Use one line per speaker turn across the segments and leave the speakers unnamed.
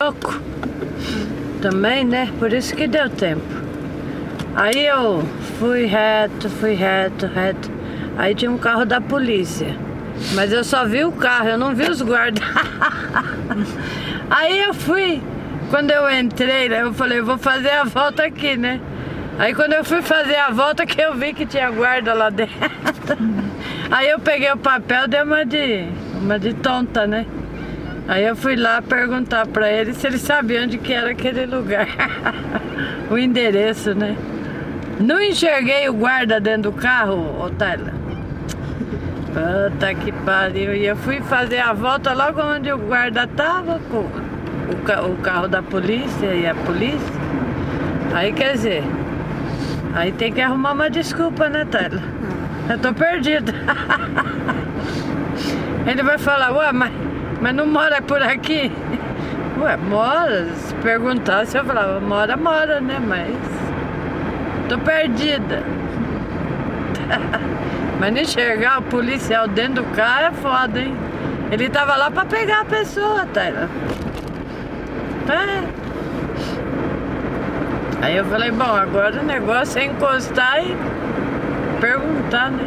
Pouco também, né? Por isso que deu tempo. Aí eu fui reto. Aí tinha um carro da polícia, mas eu só vi o carro, eu não vi os guardas. Aí eu fui, quando eu entrei, eu falei, eu vou fazer a volta aqui, né? Aí quando eu fui fazer a volta que eu vi que tinha guarda lá dentro. Aí eu peguei o papel, dei uma de tonta, né? Aí eu fui lá perguntar pra ele se ele sabia onde que era aquele lugar. O endereço, né? Não enxerguei o guarda dentro do carro, ô Tayla. Puta que pariu. E eu fui fazer a volta logo onde o guarda tava, com o carro da polícia e a polícia. Aí quer dizer, aí tem que arrumar uma desculpa, né, Tayla? Eu tô perdida. Ele vai falar, ué, mas não mora por aqui? Ué, mora. Se perguntasse, eu falava, mora, né? Mas tô perdida. Mas não enxergar o policial dentro do carro é foda, hein? Ele tava lá pra pegar a pessoa, Tayla. É. Aí eu falei, bom, agora o negócio é encostar e perguntar, né?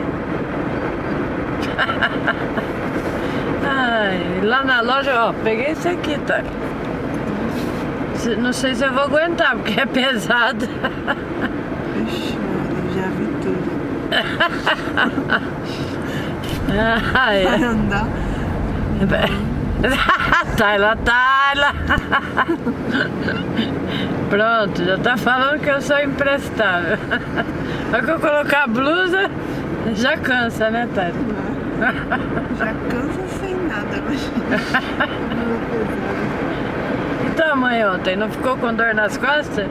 Ai, lá na loja, ó, peguei isso aqui, tá? Não sei se eu vou aguentar, porque é pesado.
Ixi, eu já vi tudo.
Ai,
vai andar?
Tayla. Pronto, já tá falando que eu sou imprestável. Só que eu colocar a blusa, já cansa, né, Tayla?
Já cansa sem nada, mas
Então, mãe, ontem não ficou com dor nas costas?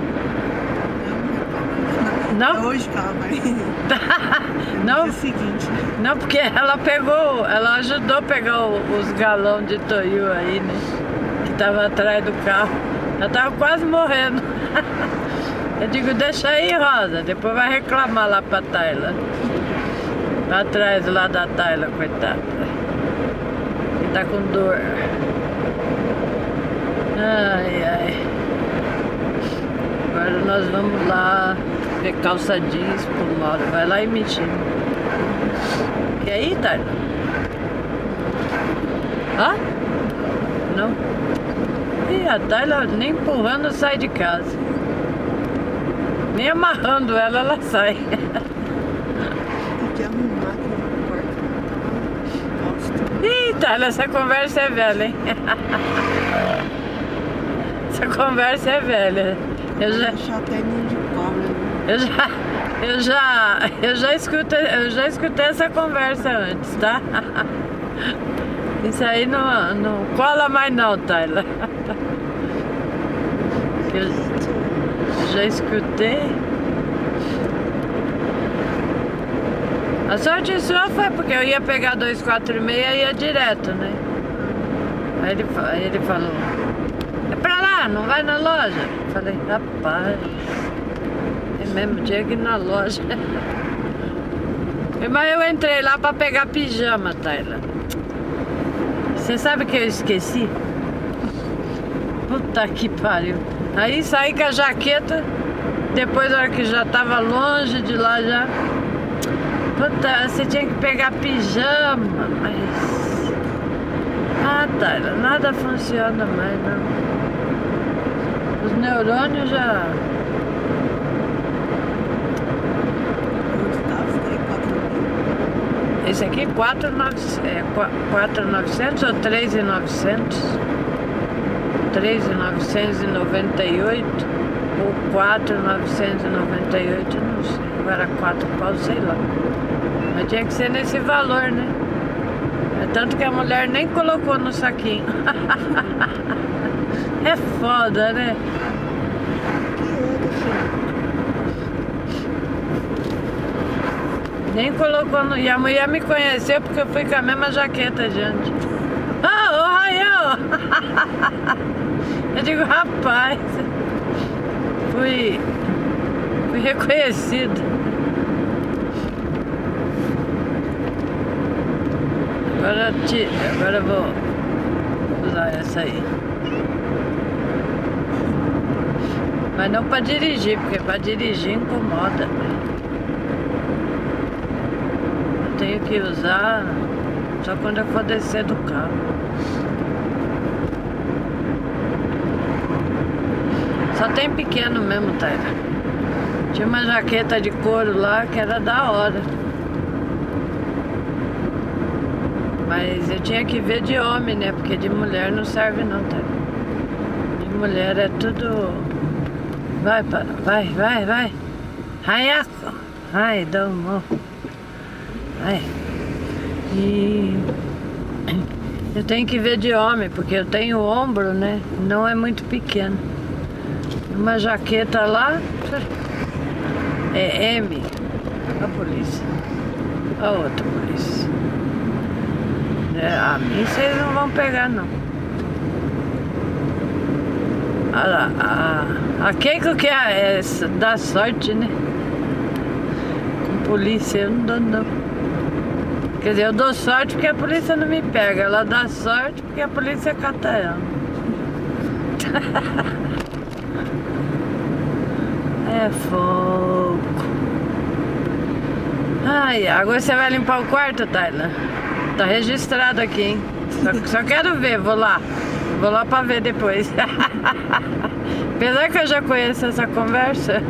Não?
Hoje que ela vai.
Não?
No dia seguinte.
Não, porque ela ajudou a pegar os galões de Toyu aí, né? Que tava atrás do carro. Ela tava quase morrendo. Eu digo, deixa aí, Rosa, depois vai reclamar lá pra Tayla. Atrás lá da Tayla, coitada. Que tá com dor. Ai. Agora nós vamos lá ver calça jeans pro Mauro. Vai lá e mentir. Quer ir, Tayla? Hã? Não? Ih, a Tayla nem empurrando sai de casa. Nem amarrando ela sai.
Tem que arrumar aqui no quarto.
Ih, Tayla, essa conversa é velha, hein? Essa conversa é velha. Eu já
até ninho de cobra.
Eu já escutei essa conversa antes, tá? Isso aí não cola mais não, Tayla. Eu já escutei. A sorte sua foi porque eu ia pegar 246 e ia direto, né? Aí ele falou, é pra lá, não vai na loja? Eu falei, rapaz, é mesmo dia que ir na loja. Mas eu entrei lá pra pegar pijama, Tayla. Você sabe que eu esqueci? Puta que pariu. Aí saí com a jaqueta, depois na hora que já tava longe de lá já. Puta, você tinha que pegar pijama, mas... Ah, Tayla, nada funciona mais, não. Os neurônios já... Esse aqui 4.900 ou 3.900? 3.998 ou 4.998, não sei. Agora 4 pau, sei lá. Mas tinha que ser nesse valor, né? É tanto que a mulher nem colocou no saquinho. É foda, né? Nem colocou no... E a mulher me conheceu porque eu fui com a mesma jaqueta adiante. Ah, ô Rael! Eu digo, rapaz, fui reconhecido. Agora eu vou usar essa aí. Mas não pra dirigir, porque pra dirigir incomoda. Eu tenho que usar só quando eu for descer do carro. Só tem pequeno mesmo, Taira. Tinha uma jaqueta de couro lá que era da hora. Mas eu tinha que ver de homem, né? Porque de mulher não serve não, Taira. De mulher é tudo... Vai, vai. Hayako. Ai, domo. Ai. E... eu tenho que ver de homem, porque eu tenho o ombro, né? Não é muito pequeno. Uma jaqueta lá... é M. A polícia. A outra polícia. A mim vocês não vão pegar, não. A Keiko que é essa, dá sorte, né? Com polícia eu não dou, não. Quer dizer, eu dou sorte porque a polícia não me pega. Ela dá sorte porque a polícia cata ela. É fogo. Ai, agora você vai limpar o quarto, Tayla? Tá registrado aqui, hein? Só quero ver, vou lá. Vou lá pra ver depois. Apesar que eu já conheço essa conversa.